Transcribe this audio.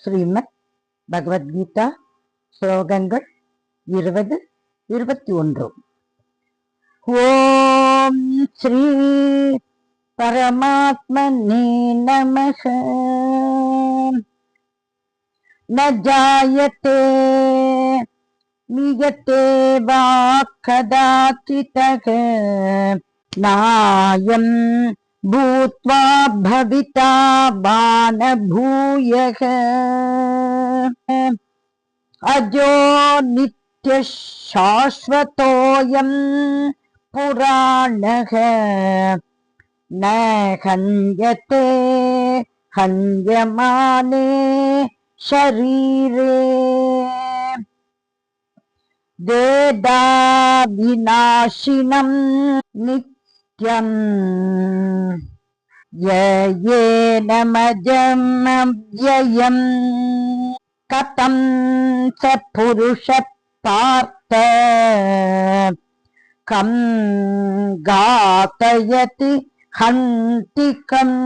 ஸ்ரீமத் பகவத்கீதா ஸ்லோகங்கள் 20-21. ஓம் ஸ்ரீ பரமாத்மனே நமஹ. ந ஜாயதே நியதே வா கதாசிதக நாயம் பூத்வா பவிதா பான பூயக அஜோ நித்ய சாஸ்வதோயம் புராணக ந ஹன்யதே ஹன்யமானே ஷரீரே வேதா விநாசினம் நித்யம் யயேனமஜமவ்யயம் கதம் ச புருஷ பார்த்த கம் காதயதி ஹந்திகம்.